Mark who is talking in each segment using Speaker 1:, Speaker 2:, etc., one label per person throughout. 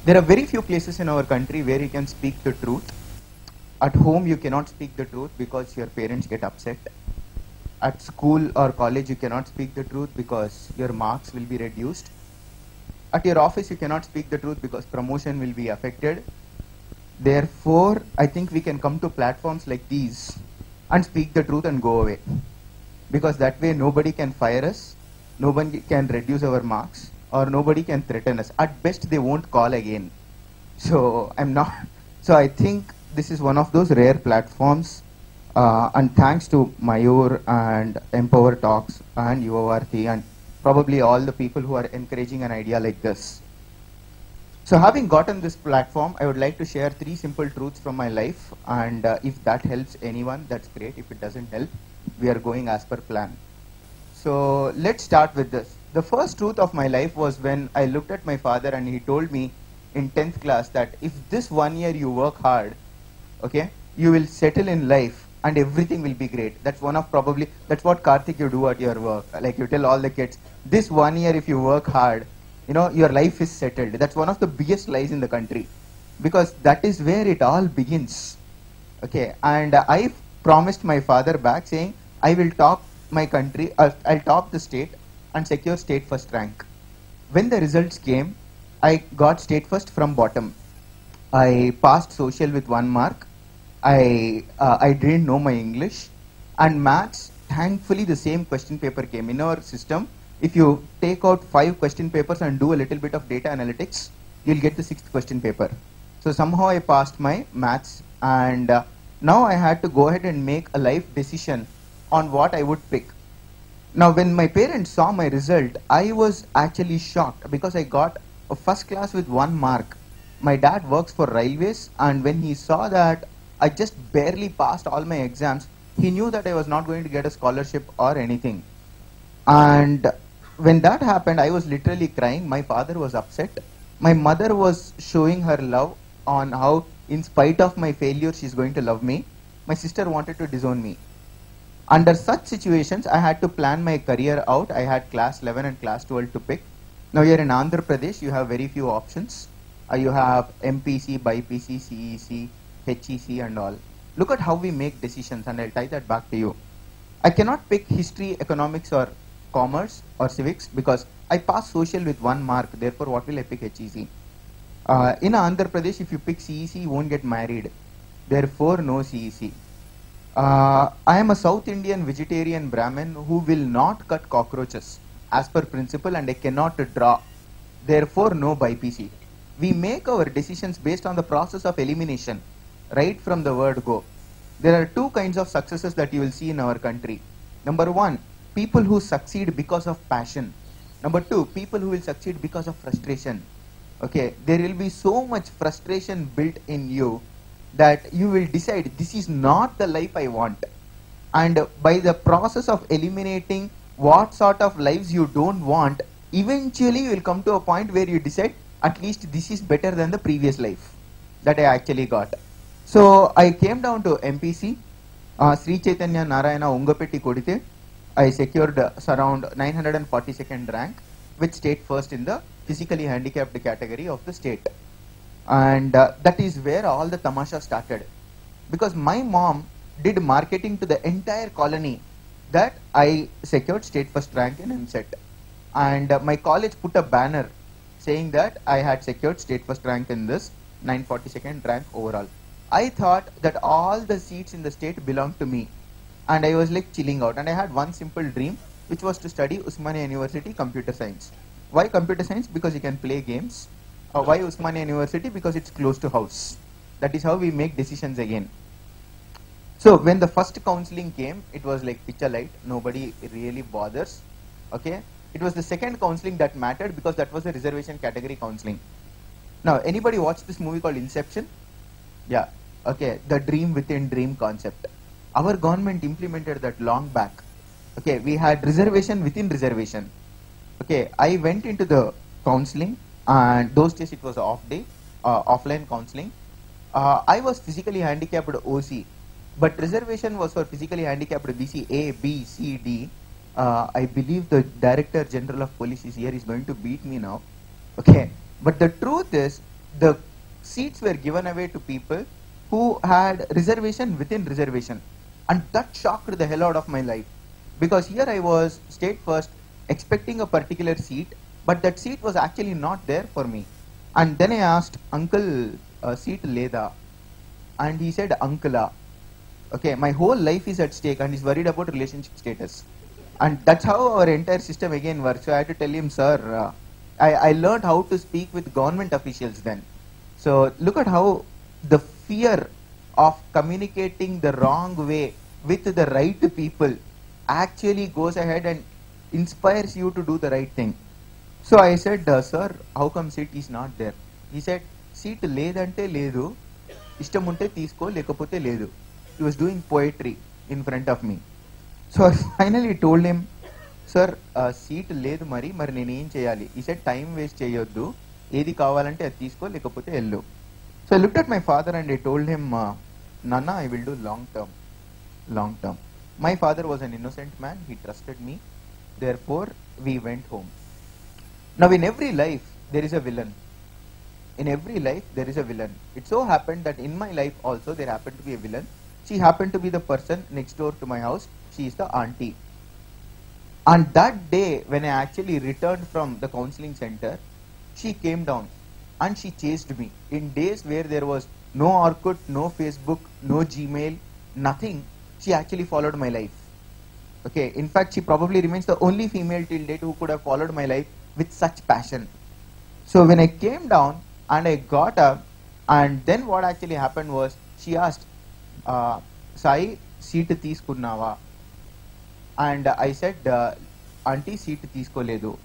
Speaker 1: There are very few places in our country where you can speak the truth. At home, you cannot speak the truth because your parents get upset. At school or college, you cannot speak the truth because your marks will be reduced. At your office, you cannot speak the truth because promotion will be affected. Therefore, I think we can come to platforms like these and speak the truth and go away. Because that way, nobody can fire us, nobody can reduce our marks, or nobody can threaten us. At best, they won't call again. So I think this is one of those rare platforms. And thanks to Mayur and Empower Talks and Yuvavarthi and probably all the people who are encouraging an idea like this. So having gotten this platform, I would like to share 3 simple truths from my life, and if that helps anyone, that's great. If it doesn't help, we are going as per plan. So let's start with this. The first truth of my life was when I looked at my father and he told me in 10th class that if this 1 year you work hard, okay, you will settle in life and everything will be great. That's what Karthik you do at your work. Like you tell all the kids, this 1 year if you work hard, you know, your life is settled. That's one of the biggest lies in the country, because that is where it all begins. Okay, and I promised my father back saying, I will top my country, I'll top the state and secure state first rank. When the results came, I got state first from bottom. I passed social with 1 mark. I didn't know my English, and maths, thankfully the same question paper came. In our system, if you take out 5 question papers and do a little bit of data analytics, you'll get the 6th question paper. So somehow I passed my maths, and now I had to go ahead and make a life decision on what I would pick. Now when my parents saw my result, I was actually shocked because I got a first class with 1 mark. My dad works for railways, and when he saw that I just barely passed all my exams, he knew that I was not going to get a scholarship or anything. And when that happened, I was literally crying. My father was upset. My mother was showing her love on how, in spite of my failure, she's going to love me. My sister wanted to disown me. Under such situations, I had to plan my career out. I had class 11 and class 12 to pick. Now here in Andhra Pradesh, you have very few options. You have MPC, BIPC, CEC, HEC and all. Look at how we make decisions, and I'll tie that back to you. I cannot pick history, economics or commerce or civics because I passed social with 1 mark. Therefore, what will I pick? HEC. In Andhra Pradesh, if you pick CEC, you won't get married. Therefore, no CEC. I am a South Indian vegetarian Brahmin who will not cut cockroaches as per principle, and I cannot draw. Therefore, no BIPC. We make our decisions based on the process of elimination, right from the word go. There are 2 kinds of successes that you will see in our country. Number 1, people who succeed because of passion. Number 2, people who will succeed because of frustration. Okay, there will be so much frustration built in you that you will decide this is not the life I want. And by the process of eliminating what sort of lives you don't want, eventually you will come to a point where you decide at least this is better than the previous life that I actually got. So I came down to MPC, Sri Chaitanya Narayana Ungapetti Kodite. I secured around 942nd rank with state first in the physically handicapped category of the state. And that is where all the tamasha started, because my mom did marketing to the entire colony that I secured state first rank in MSET, and my college put a banner saying that I had secured state first rank in this 942nd rank overall. I thought that all the seats in the state belonged to me, and I was like chilling out, and I had one simple dream, which was to study Usmania University computer science. Why computer science? Because you can play games. Why Usmania University? Because it's close to house. That is how we make decisions again. So when the first counseling came, it was like picture light. Nobody really bothers. Okay. It was the second counseling that mattered because that was a reservation category counseling. Now, anybody watched this movie called Inception? Yeah. Okay. The dream within dream concept. Our government implemented that long back. Okay. We had reservation within reservation. Okay. I went into the counseling, and those days it was off day, offline counseling. I was physically handicapped OC, but reservation was for physically handicapped BC A, B, C, D. I believe the Director General of Police is here. He's going to beat me now. Okay, but the truth is, the seats were given away to people who had reservation within reservation. And that shocked the hell out of my life. Because here I was state first expecting a particular seat, but that seat was actually not there for me. And then I asked, Uncle, seat leda? And he said, Uncla. Okay, my whole life is at stake and he's worried about relationship status. And that's how our entire system again works. So I had to tell him, sir, I learned how to speak with government officials then. So look at how the fear of communicating the wrong way with the right people actually goes ahead and inspires you to do the right thing. So I said, sir, how come seat is not there? He said, seat ledante ledu, ishtamunte teesko lekapothe ledu. He was doing poetry in front of me. So I finally told him, sir, seat ledu mari nenu em cheyali? He said, time waste cheyoddu, edi kavalante adi teesko lekapothe ellu. So I looked at my father and I told him, Nana, I will do long term. Long term. My father was an innocent man. He trusted me. Therefore, we went home. Now, in every life, there is a villain. In every life, there is a villain. It so happened that in my life also, there happened to be a villain. She happened to be the person next door to my house. She is the auntie. And that day, when I actually returned from the counseling center, she came down and she chased me. In days where there was no Orkut, no Facebook, no Gmail, nothing, she actually followed my life. Okay, in fact, she probably remains the only female till date who could have followed my life with such passion. So when I came down and I got up, and then what actually happened was, she asked, Sai, seat teeskunnava? And I said, Auntie, seat teeskoledu.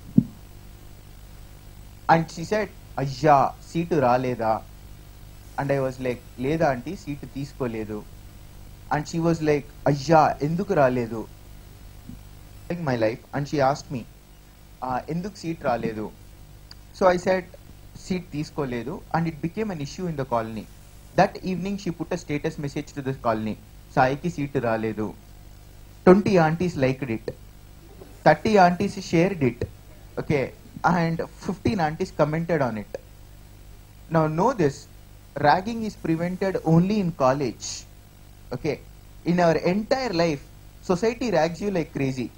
Speaker 1: And she said, Ayya, seat raleda. And I was like, Leda auntie, seat teeskoledu. And she was like, Ayya, enduku raledu? In my life, and she asked me, enduk seat raledu? So I said, seat teeskoledu, and it became an issue in the colony. That evening, she put a status message to the colony, Saiki seat raledu. 20 aunties liked it. 30 aunties shared it. Okay, and 15 aunties commented on it. Now know this, ragging is prevented only in college. Okay, in our entire life, society rags you like crazy.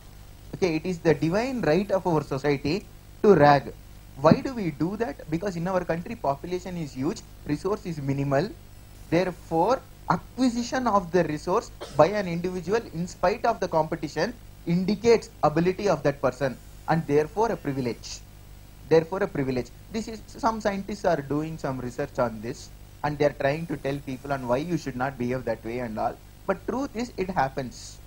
Speaker 1: Okay, it is the divine right of our society to rag. Why do we do that? Because in our country, population is huge, resource is minimal. Therefore, acquisition of the resource by an individual in spite of the competition indicates ability of that person, and therefore a privilege. Therefore a privilege. This is, some scientists are doing some research on this, and they are trying to tell people on why you should not behave that way and all. But truth is, it happens.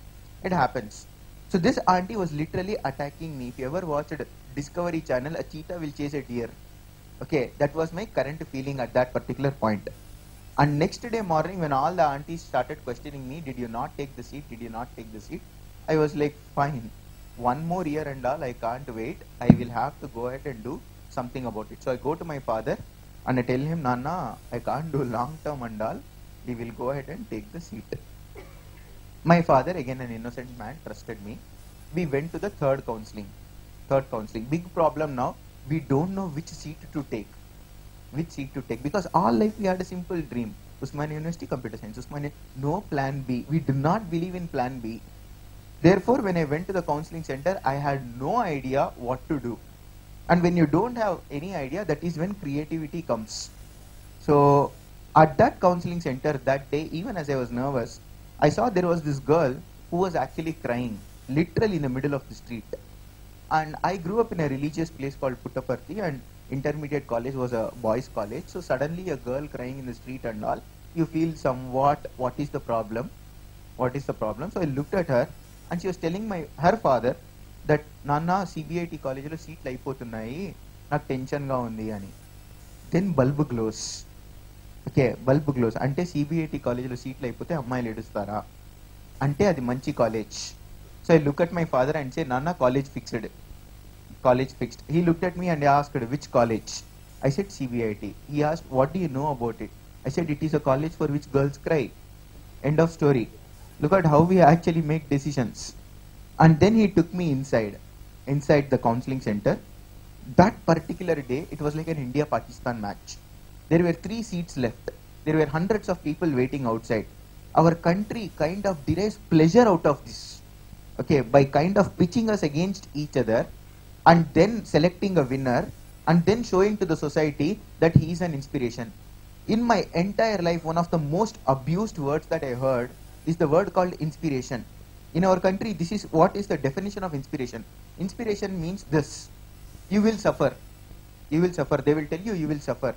Speaker 1: It happens. So this auntie was literally attacking me. If you ever watched Discovery Channel, a cheetah will chase a deer. Okay, that was my current feeling at that particular point. And next day morning, when all the aunties started questioning me, did you not take the seat? Did you not take the seat? I was like, fine. One more year and all, I can't wait. I will have to go ahead and do something about it. So I go to my father and I tell him, Nana, I can't do long term and all. He will go ahead and take the seat. My father, again an innocent man, trusted me. We went to the third counseling. Big problem now, we don't know which seat to take. Which seat to take, because all life we had a simple dream. Usmania University Computer Science, Usmania, no plan B. We do not believe in plan B. Therefore, when I went to the counseling center, I had no idea what to do. And when you don't have any idea, that is when creativity comes. So at that counseling center that day, even as I was nervous, I saw there was this girl who was actually crying, literally in the middle of the street. And I grew up in a religious place called Puttaparthi, and intermediate college was a boys' college. So suddenly a girl crying in the street and all, you feel somewhat, what is the problem? What is the problem? So I looked at her and she was telling her father that, Nana, CBIT college lo seat laipotunnayi, నాకు tension గా ఉంది అని. Then bulb glows. Okay, bulb glows. అంటే CBIT కాలేజీలో సీట్లు అయిపోతే అమ్మాయిలు ఏడుస్తారా? అంటే అది మంచి college. So I look at my father and say, Nana, college fixed. College fixed. He looked at me and asked, which college? I said, CBIT. He asked, what do you know about it? I said, it is a college for which girls cry. End of story. Look at how we actually make decisions. And then he took me inside the counseling center. That particular day, it was like an India-Pakistan match. There were 3 seats left. There were hundreds of people waiting outside. Our country kind of derives pleasure out of this, okay, by kind of pitching us against each other and then selecting a winner and then showing to the society that he is an inspiration. In my entire life, one of the most abused words that I heard is the word called inspiration. In our country, this is what is the definition of inspiration. Inspiration means this: you will suffer. You will suffer. They will tell you you will suffer.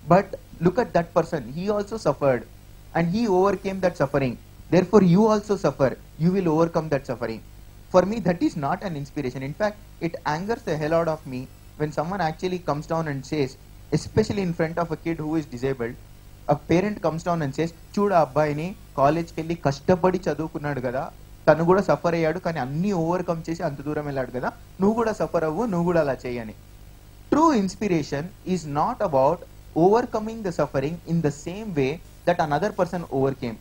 Speaker 1: But look at that person. He also suffered and he overcame that suffering. Therefore, you also suffer. You will overcome that suffering. For me, that is not an inspiration. In fact, it angers the hell out of me when someone actually comes down and says, especially in front of a kid who is disabled, a parent comes down and says, చూడు అబ్బాయిని కాలేజ్కి వెళ్ళి కష్టపడి చదువుకున్నాడు కదా, తను కూడా suffer అయ్యాడు కానీ అన్ని ఓవర్కమ్ చేసి అంత దూరం వెళ్ళాడు కదా, నువ్వు కూడా సఫర్ అవ్వు, నువ్వు కూడా అలా చేయని. True inspiration is not about overcoming the suffering in the same way that another person overcame.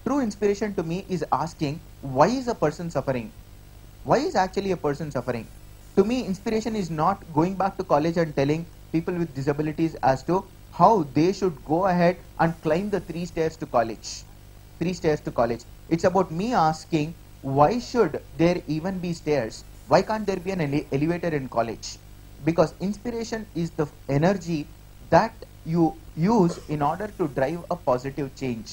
Speaker 1: True inspiration to me is asking, why is a person suffering? Why is actually a person suffering? To me, inspiration is not going back to college and telling people with disabilities as to how they should go ahead and climb the 3 stairs to college. 3 stairs to college. It's about me asking, why should there even be stairs? Why can't there be an elevator in college? Because inspiration is the energy that you use in order to drive a positive change.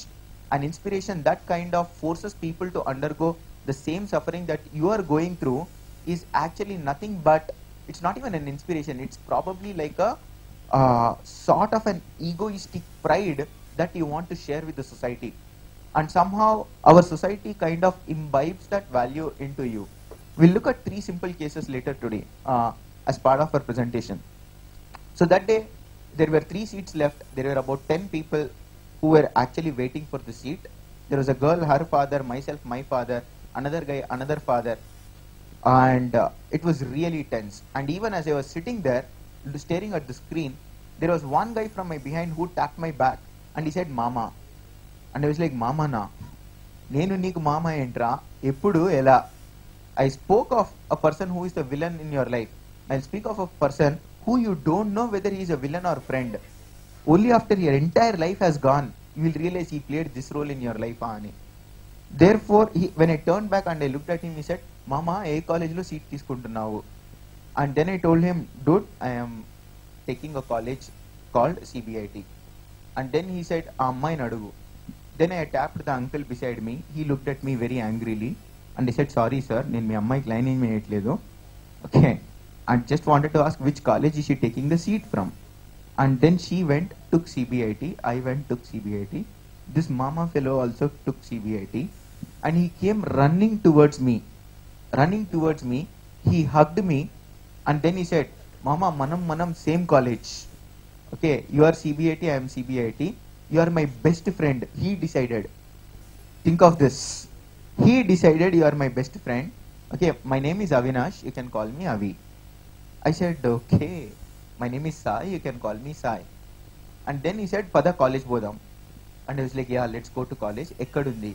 Speaker 1: An inspiration that kind of forces people to undergo the same suffering that you are going through is actually nothing but, it's not even an inspiration, it's probably like a sort of an egoistic pride that you want to share with the society. And somehow our society kind of imbibes that value into you. We'll look at 3 simple cases later today as part of our presentation. So that day, there were 3 seats left. There were about 10 people who were actually waiting for the seat. There was a girl, her father, myself, my father, another guy, another father. And it was really tense. And even as I was sitting there, staring at the screen, there was one guy from my behind who tapped my back and he said, Mama. And I was like, Mama na? Nenu neeku mama entra? Eppudu ela? I spoke of a person who is the villain in your life. I'll speak of a person who you don't know whether he is a villain or friend. Only after your entire life has gone, you will realize he played this role in your life. Ani. Therefore, when I turned back and I looked at him, he said, Mama, ఏ కాలేజ్లో seat తీసుకుంటున్నావు? And then I told him, dude, I am taking a college called CBIT. And then he said, అమ్మాయిని అడుగు. Then I tapped the uncle beside me. He looked at me very angrily and he said, sorry sir, నేను మీ అమ్మాయికి line ఏం వేయట్లేదు. Okay. I just wanted to ask which college is she taking the seat from? And then she went, took CBIT. I went, took CBIT. This mama fellow also took CBIT. And he came running towards me. He hugged me. And then he said, Mama, manam same college. Okay, you are CBIT, I am CBIT. You are my best friend. He decided. Think of this. He decided you are my best friend. Okay, my name is Avinash. You can call me Avi. I said, okay. My name is Sai. You can call me Sai. And then he said, Pada college bodam. And I was like, yeah, let's go to college. Ekkadundi.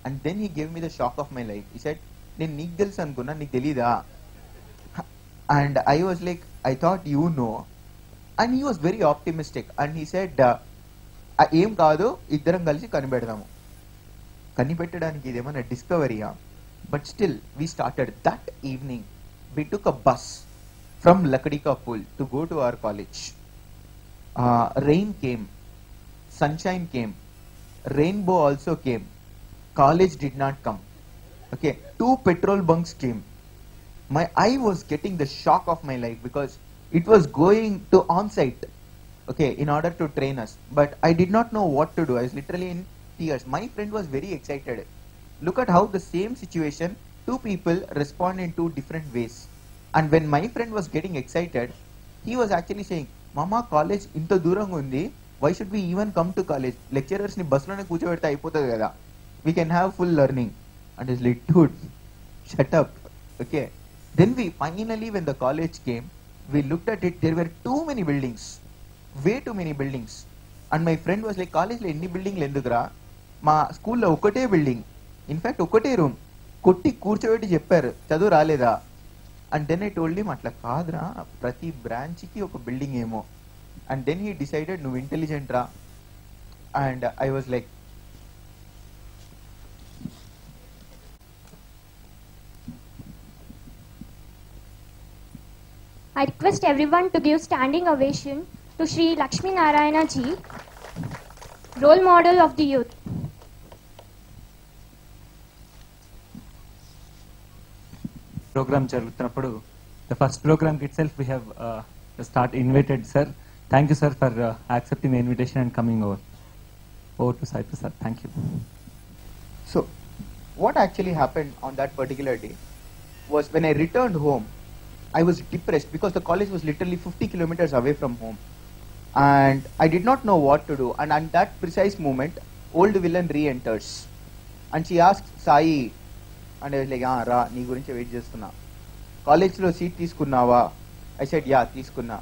Speaker 1: And then he gave me the shock of my life. He said, నేను నీకు తెలుసు అనుకున్నా, నీకు తెలీదా? And I was like, I thought you know. And he was very optimistic. And he said, ఏం కాదు, ఇద్దరం కలిసి కనిపెడదాము. కనిపెట్టడానికి ఇదేమన్నా డిస్కవరీయా? But still, we started that evening. We took a bus from Lakadika Pool to go to our college. Rain came, sunshine came, rainbow also came. College did not come. Okay, 2 petrol bunks came. My eye was getting the shock of my life because it was going to on-site, okay, in order to train us. But I did not know what to do. I was literally in tears. My friend was very excited. Look at how the same situation, 2 people respond in 2 different ways. And when my friend was getting excited, he was actually saying, Mama, college inta duranga undi, why should we even come to college? Lecturers ni bus lone కూర్చోబెడితే అయిపోతుంది కదా, we can have full learning. And it's like, dude, shut up. Okay. Then we finally, when the college came, we looked at it. There were too many buildings, way too many buildings. And my friend was like, college lo enni building lu endukra? Ma school lo okate building, in fact okate room, kotti కూర్చోబెట్టి చెప్పారు, చదువు రాలేదా? And then I told him, atla kaadra, prati branch ki oka building emo. And then he decided, "Nu intelligent ra." And I was like,
Speaker 2: I request everyone to give standing ovation to Sri Lakshmi Narayana ji, role model of the youth.
Speaker 3: Program jarugutunnappudu, the first program itself we have invited sir. Thank you sir for accepting the invitation and coming over. Over to Sai Prasad. Thank you.
Speaker 1: so what actually happened on that particular day was, when I returned home, I was depressed because the college was literally 50 kilometers away from home, and I did not know what to do. And at that precise moment, old villain re-enters, and she asks, "Sai," and I was like, "Ra, nee gurinche wait chestunna. College lo seat teeskunnava?" I said, "Yeah, teeskunna."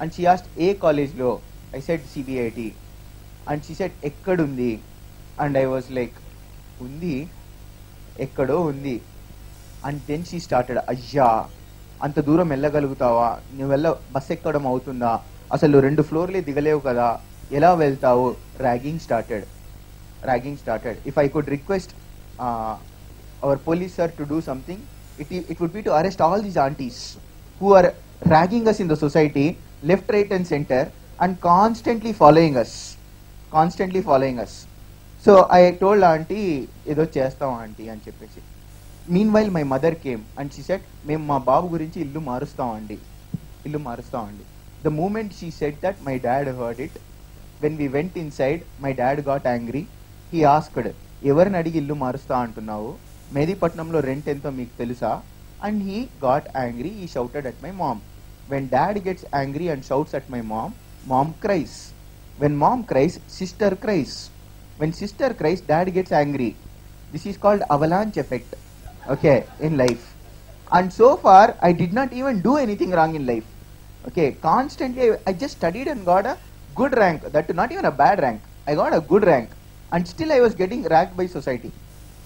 Speaker 1: And she asked, "A college lo?" I said, "CBIT." And she said, "Ekkadundi?" And I was like, "Undi? Ekkado undi." And then she started, "Ayya, అంత దూరం వెళ్ళగలుగుతావా? నువ్వెళ్ళ bus ఎక్కడం అవుతుందా? అసలు 2 ఫ్లోర్లే దిగలేవు కదా, ఎలా వెళ్తావు?" Ragging started. If I could request our police sir to do something, it would be to arrest all these aunties who are ragging us in the society, left, right and center, and constantly following us. So I told auntie, "ఏదో చేస్తాం aunty" అని చెప్పేసి. Meanwhile, my mother came and she said, "మేము మా బాబు గురించి ఇల్లు మారుస్తాం అండి." The moment she said that, my dad heard it. When we went inside, my dad got angry. He asked, "ఎవరిని అడిగి ఇల్లు మారుస్తా అంటున్నావు? మెహదీపట్నంలో రెంట్ ఎంతో మీకు తెలుసా?" And he got angry. He shouted at my mom. When dad gets angry and shouts at my mom, mom cries. When mom cries, sister cries. When sister cries, dad gets angry. This is called avalanche effect. Okay, in life. And so far, I did not even do anything wrong in life. Okay, constantly I just studied and got a good rank. That not even a bad rank. I got a good rank. And still I was getting ragged by society.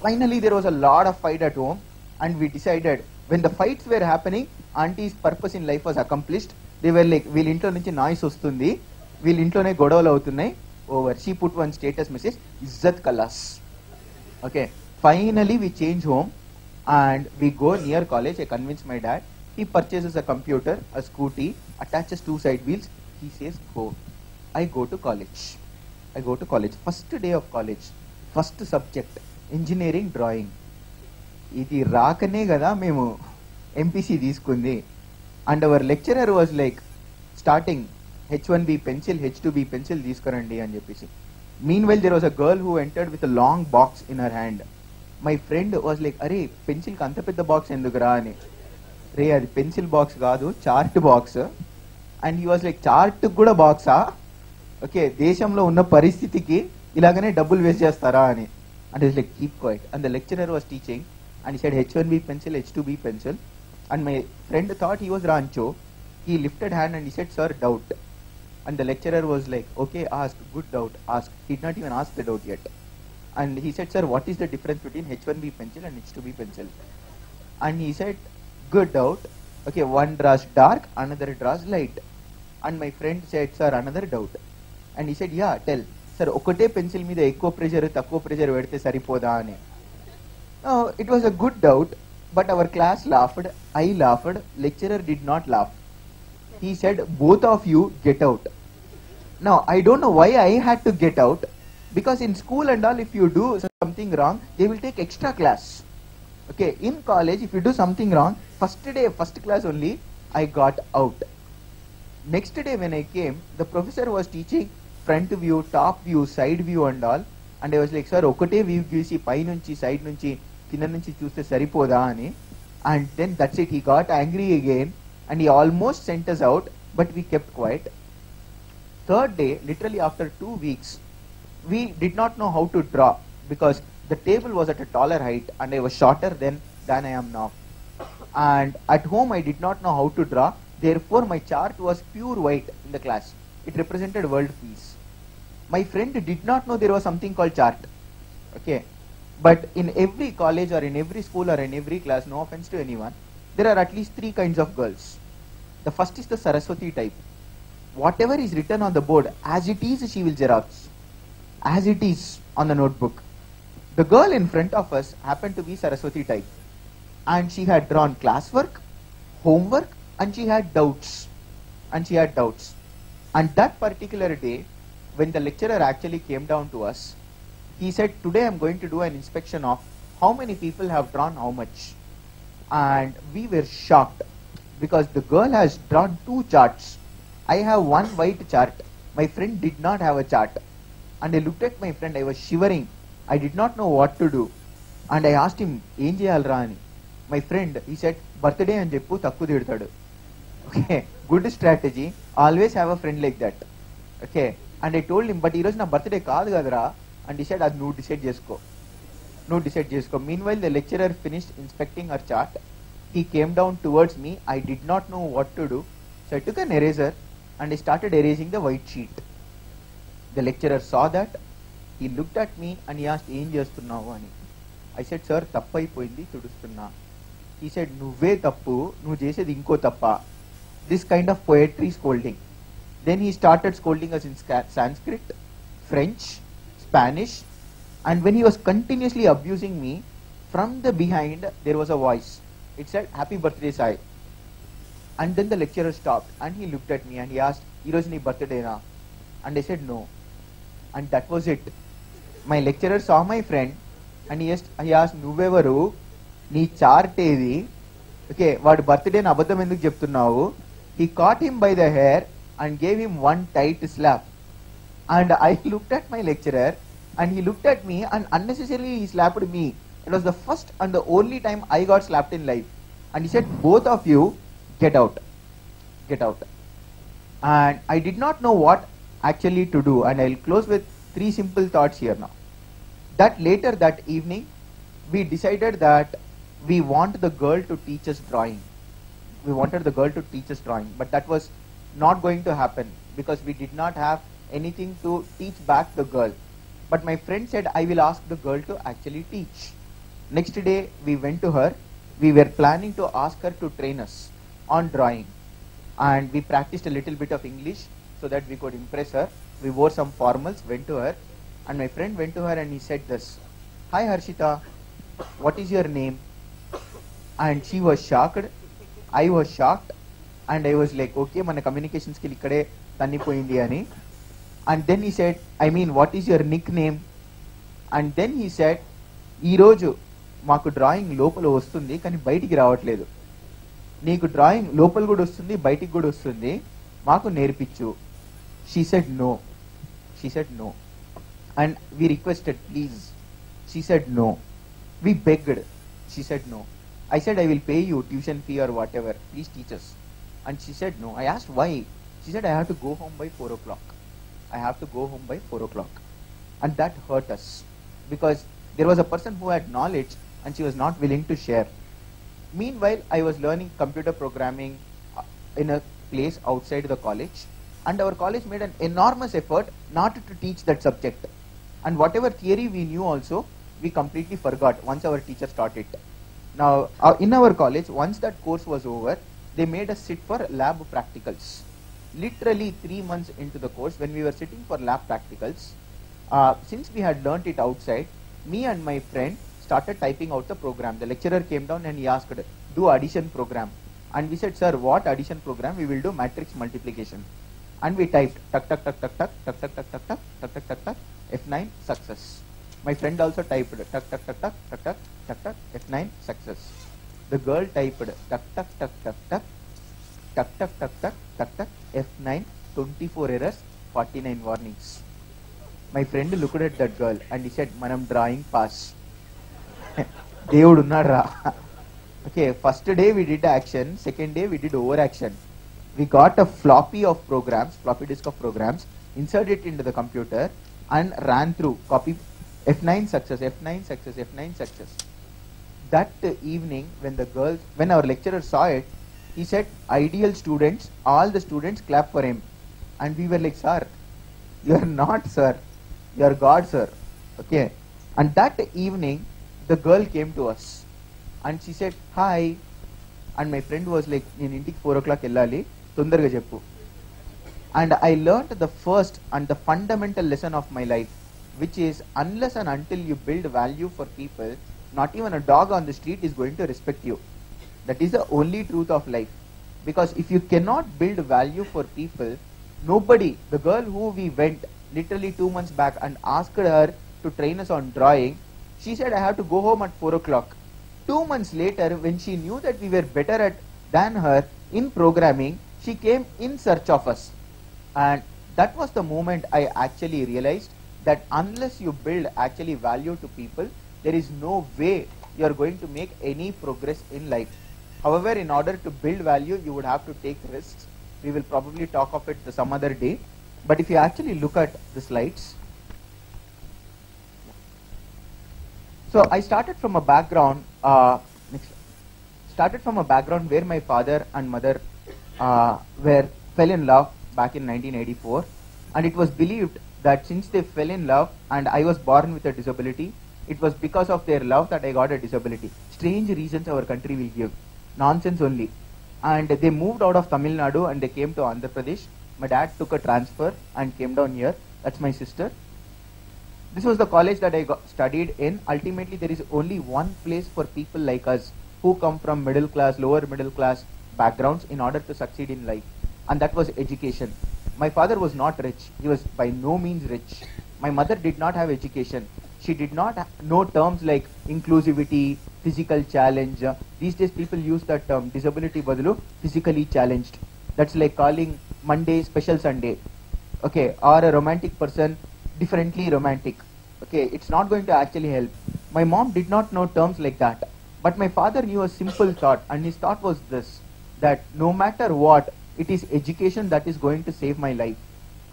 Speaker 1: Finally, there was a lot of fight at home, and we decided, when the fights were happening, auntie's purpose in life was accomplished. They were like, "వీళ్ళ ఇంట్లో నుంచి noise వస్తుంది, వీళ్ళ ఇంట్లోనే గొడవలు అవుతున్నాయి." Over. She put one status message, "Izzat Kalas." Okay, finally we change home and we go near college. I convince my dad. He purchases a computer, a scooty, attaches 2 side wheels. He says, "Go." I go to college. First day of college, first subject, engineering drawing. ఇది రాకనే కదా మేము MPC తీసుకుంది. And our lecturer was like, starting, H1B pencil, H2B pencil తీసుకురండి అని చెప్పేసి. Meanwhile, there was a girl who entered with a long box in her hand. My friend was like, "అరే, pencil కి అంత పెద్ద బాక్స్ ఎందుకురా" అని. "రే, అది పెన్సిల్ బాక్స్ కాదు, chart box." And he was like, "chart కూడా బాక్సా? ఓకే, దేశంలో ఉన్న పరిస్థితికి ఇలాగనే డబ్బులు వేస్ట్ చేస్తారా" అని. And it's like, "keep quiet." And the lecturer was teaching and he said H1B pencil, H2B pencil. And my friend thought he was Rancho. He lifted hand and he said, "Sir, doubt." And the lecturer was like, "Okay, ask, good doubt, ask." He did not even ask the doubt yet. And he said, "Sir, what is the difference between H1B pencil and H2B pencil?" And he said, "Good doubt. Okay, one draws dark, another draws light." And my friend said, "Sir, another doubt." And he said, "Yeah, tell." "Sir, ఒకటే pencil మీద ఎక్కువ pressure తక్కువ pressure పెడితే సరిపోదా" అని. No, it was a good doubt, but our class laughed. I laughed. Lecturer did not laugh. He said, "Both of you get out." Now, I don't know why I had to get out, because in school and all, if you do something wrong, they will take extra class. Okay, in college, if you do something wrong, first day, first class only, I got out. Next day when I came, the professor was teaching front view, top view, side view and all, and I was like, "Sir, ఒకటే view చూసి పై నుంచి side నుంచి కింద నుంచి చూస్తే సరిపోదా" అని. And then that's it, he got angry again and he almost sent us out, but we kept quiet. Third day, literally after 2 weeks, we did not know how to draw because the table was at a taller height and I was shorter than I am now. And at home I did not know how to draw, therefore my chart was pure white in the class. It represented world peace. My friend did not know there was something called chart. Okay, but in every college or in every school or in every class, no offense to anyone, there are at least 3 kinds of girls. The first is the Saraswati type. whatever is written on the board, as it is, she will xerox. As it is on the notebook. The girl in front of us happened to be Saraswati type. And she had drawn classwork, homework, and she had doubts. And that particular day, when the lecturer actually came down to us, he said, today I am going to do an inspection of how many people have drawn how much. And we were shocked because the girl has drawn 2 charts. I have 1 white chart. My friend did not have a chart. And I looked at my friend, I was shivering. I did not know what to do. And I asked him, "Em cheyalra ani?" My friend, he said, "Birthday and jeppu takku tidutadu." Okay, good strategy. Always have a friend like that. Okay, and I told him, "But ee roju na birthday kaadu kadara." And he said, "Adu nu decide chesko." Meanwhile, the lecturer finished inspecting her chart. He came down towards me. I did not know what to do. So I took an eraser and I started erasing the white sheet. The lecturer saw that. He looked at me and he asked, "Em chestunnavo ani?" I said, "Sir, tappu ayipoyindi, tudustunna." He said, "Nuvve tappu, nu chesedi inko tappa." This kind of poetry scolding. Then he started scolding us in Sanskrit, French, Spanish, and when he was continuously abusing me, from the behind there was a voice. It said, "Happy birthday, Sai." And then the lecturer stopped and he looked at me and he asked, "Ee roju nee birthday na?" And I said, "No." And that was it. My lecturer saw my friend and he asked, "Nuvevaru, nee chart edi?" Okay, vaadu birthday na abaddam enduku cheptunnavu? He caught him by the hair and gave him one tight slap. And I looked at my lecturer and he looked at me and unnecessarily he slapped me. It was the first and the only time I got slapped in life. And he said, "Both of you, get out. Get out." And I did not know what actually to do, and I'll close with 3 simple thoughts here now. That later that evening, we decided that we want the girl to teach us drawing. We wanted the girl to teach us drawing, but that was not going to happen because we did not have anything to teach back the girl. But my friend said, "I will ask the girl to actually teach." Next day, we went to her. We were planning to ask her to train us on drawing, and we practiced a little bit of English so that we could impress her. We wore some formals, went to her, and my friend went to her and he said this, "Hi Harshita, what is your name?" And she was shocked. I was shocked, and I was like, "Okay, mana communication skill ikkade tannipoyindi ani." And then he said, "I mean, what is your nickname?" And then he said, "Ee roju maaku drawing lopala vastundi kani bayitiki ravatledu. Neeku drawing lopala kuda vastundi, bayitiki kuda vastundi, maaku nerpichu." She said no. And we requested, "Please." She said no. We begged. She said no. I said, "I will pay you tuition fee or whatever. Please teach us." And she said no. I asked why. She said, "I have to go home by 4 o'clock. I have to go home by 4 o'clock." And that hurt us because there was a person who had knowledge and she was not willing to share. Meanwhile, I was learning computer programming in a place outside the college. And our college made an enormous effort not to teach that subject. And whatever theory we knew also, we completely forgot once our teachers taught it. Now, in our college, once that course was over, they made us sit for lab practicals. Literally 3 months into the course, when we were sitting for lab practicals, since we had learnt it outside, me and my friend started typing out the program. The lecturer came down and he asked, "Do addition program." And we said, "Sir, what addition program?" "We will do matrix multiplication." And we typed tuck tuck tuck tuck tuck tuck tuck tuck tuck tuck tuck tuck tuck tuck F9 success. My friend also typed tuck tuck tuck tuck tuck tuck tuck tuck F9 success. The girl typed tuck tuck tuck tuck tuck tuck tuck tuck tuck tuck tuck F9 24 errors 49 warnings. My friend looked at that girl and he said, "Manam drawing pass." దేవుడు ఉన్నారా? Okay, first day we did action, second day we did over action. We got a floppy disk of programs, inserted it into the computer and ran through, copy F9 success, F9 success, F9 success. That evening when our lecturer saw it, he said, "Ideal students, all the students clap for him." And we were like, "Sir, you are not sir, you are God, sir." Okay. And that evening, the girl came to us and she said, "Hi." And my friend was like, "Nenu intiki 4 o'clock ellali, తొందరగా చెప్పు." And I learned the first and the fundamental lesson of my life, which is unless and until you build value for people, not even a dog on the street is going to respect you. That is the only truth of life. Because if you cannot build value for people, nobody, the girl who we went literally 2 months back and asked her to train us on drawing, she said I have to go home at 4 o'clock. 2 months later, when she knew that we were better than her in programming, she came in search of us. And that was the moment I actually realized that unless you build actually value to people, there is no way you are going to make any progress in life. However, in order to build value, you would have to take risks. We will probably talk of it some other day. But if you actually look at the slides, so I started from a background, where my father and mother fell in love back in 1984, and it was believed that since they fell in love and I was born with a disability, it was because of their love that I got a disability. Strange reasons our country will give. Nonsense only. And they moved out of Tamil Nadu and they came to Andhra Pradesh. My dad took a transfer and came down here. That's my sister. This was the college that I studied in. Ultimately, there is only one place for people like us who come from middle class, lower middle class backgrounds in order to succeed in life. And that was education. My father was not rich. He was by no means rich. My mother did not have education. She did not know terms like inclusivity, physical challenge. These days people use that term, disability badalu, physically challenged. That's like calling Monday special Sunday. Okay, or a romantic person differently romantic. Okay, it's not going to actually help. My mom did not know terms like that. But my father knew a simple thought, and his thought was this, that no matter what, it is education that is going to save my life.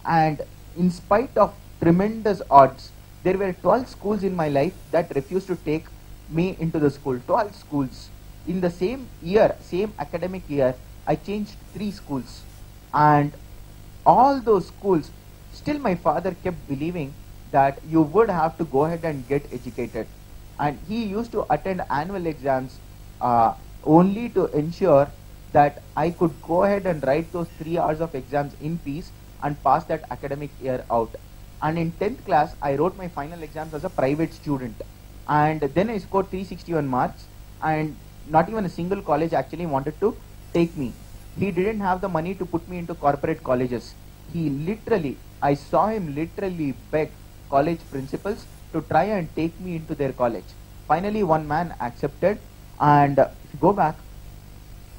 Speaker 1: And in spite of tremendous odds, there were 12 schools in my life that refused to take me into the school. 12 schools. In the same year, same academic year, I changed 3 schools. And all those schools, still my father kept believing that you would have to go ahead and get educated. And he used to attend annual exams only to ensure that I could go ahead and write those 3 hours of exams in peace and pass that academic year out. And in 10th class, I wrote my final exams as a private student. And then I scored 361 marks, and not even a single college actually wanted to take me. He didn't have the money to put me into corporate colleges. I saw him literally beg college principals to try and take me into their college. Finally, one man accepted, and if you go back,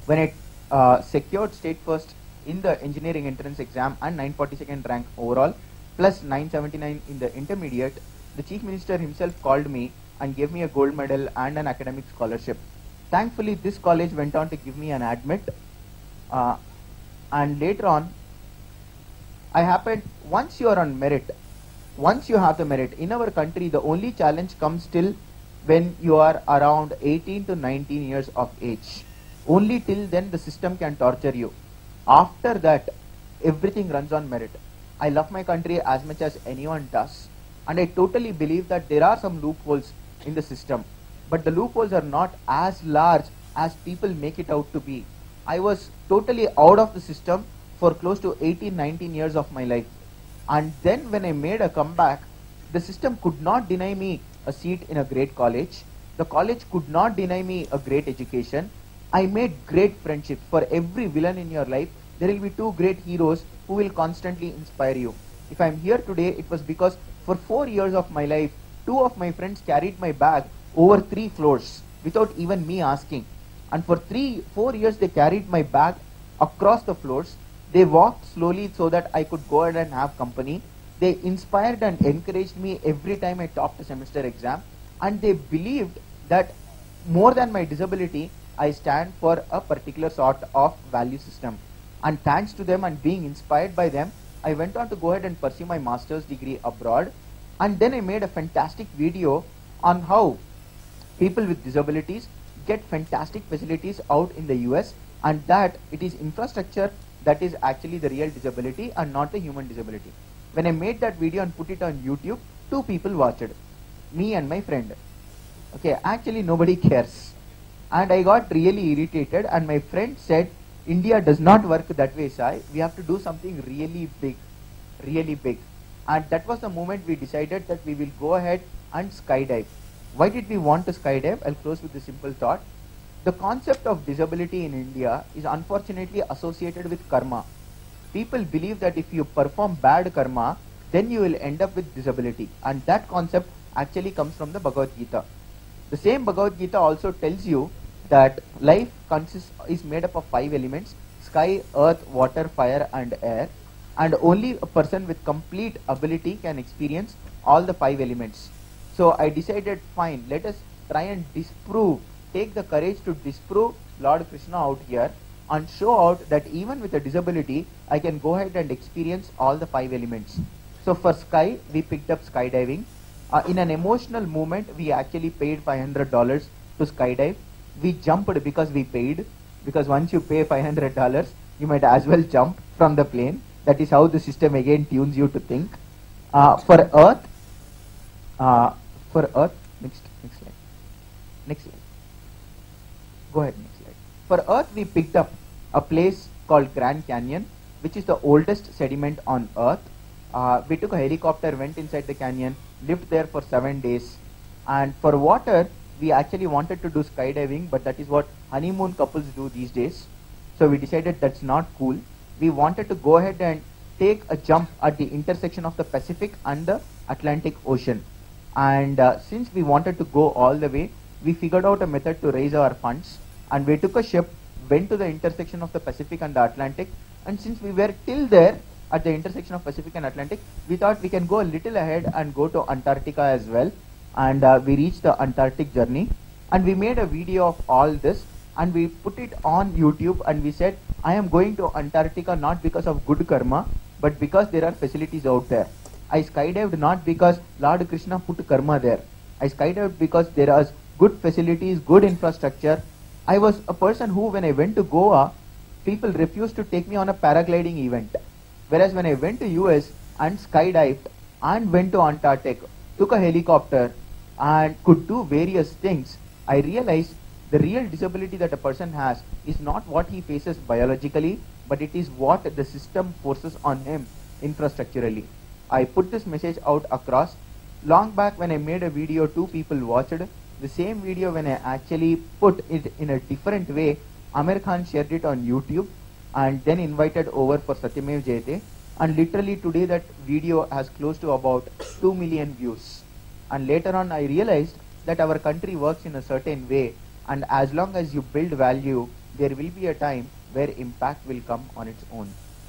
Speaker 1: when I secured state first in the engineering entrance exam and 942nd rank overall, plus 979 in the intermediate, the chief minister himself called me and gave me a gold medal and an academic scholarship. Thankfully, this college went on to give me an admit, and later on, once you are on merit, once you have the merit, in our country, the only challenge comes till when you are around 18 to 19 years of age. Only till then the system can torture you. After that, everything runs on merit. I love my country as much as anyone does, and I totally believe that there are some loopholes in the system, but the loopholes are not as large as people make it out to be. I was totally out of the system for close to 18-19 years of my life, and then when I made a comeback, the system could not deny me a seat in a great college. The college could not deny me a great education. I made great friendships. For every villain in your life, there will be 2 great heroes who will constantly inspire you. If I am here today, it was because for 4 years of my life, 2 of my friends carried my bag over 3 floors without even me asking. And for 4 years, they carried my bag across the floors. They walked slowly so that I could go ahead and have company. They inspired and encouraged me every time I topped a semester exam. And they believed that more than my disability, I stand for a particular sort of value system. And thanks to them and being inspired by them, I went on to go ahead and pursue my master's degree abroad. And then I made a fantastic video on how people with disabilities get fantastic facilities out in the US, and that it is infrastructure that is actually the real disability and not the human disability. When I made that video and put it on YouTube, 2 people watched it, me and my friend. Okay, actually nobody cares. And I got really irritated, and my friend said, India does not work that way, Sai. We have to do something really big, really big. And that was the moment we decided that we will go ahead and skydive. Why did we want to skydive? I'll close with a simple thought. The concept of disability in India is unfortunately associated with karma. People believe that if you perform bad karma, then you will end up with disability. And that concept actually comes from the Bhagavad Gita. The same Bhagavad Gita also tells you that life is made up of 5 elements: sky, earth, water, fire and air. And only a person with complete ability can experience all the 5 elements. So I decided, fine, let us try and take the courage to disprove Lord Krishna out here and show out that even with a disability, I can go ahead and experience all the 5 elements. So for sky, we picked up skydiving. In an emotional moment, we actually paid $500 to skydive. We jumped because we paid, because once you pay $500, you might as well jump from the plane. That is how the system again tunes you to think. For Earth, next slide. Go ahead, next slide. For Earth, we picked up a place called Grand Canyon, which is the oldest sediment on Earth. We took a helicopter, went inside the canyon, lived there for 7 days. And for water, we actually wanted to do skydiving, but that is what honeymoon couples do these days. So we decided that's not cool. We wanted to go ahead and take a jump at the intersection of the Pacific and the Atlantic Ocean. And since we wanted to go all the way, we figured out a method to raise our funds. And we took a ship, went to the intersection of the Pacific and the Atlantic. And since we were till there at the intersection of Pacific and Atlantic, we thought we can go a little ahead and go to Antarctica as well. And we reached the Antarctic journey. And we made a video of all this. And we put it on YouTube and we said, I am going to Antarctica not because of good karma, but because there are facilities out there. I skydived not because Lord Krishna put karma there. I skydived because there are good facilities, good infrastructure. I was a person who, when I went to Goa, people refused to take me on a paragliding event. Whereas when I went to US and skydived and went to Antarctic, took a helicopter and could do various things, I realized the real disability that a person has is not what he faces biologically, but it is what the system forces on him infrastructurally. I put this message out across. Long back when I made a video, 2 people watched. The same video, when I actually put it in a different way, Amir Khan shared it on YouTube and then invited over for Satyamev Jayate. And literally today that video has close to about 2 million views. And later on I realized that our country works in a certain way, and as long as you build value, there will be a time where impact will come on its own.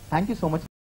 Speaker 1: Thank you so much.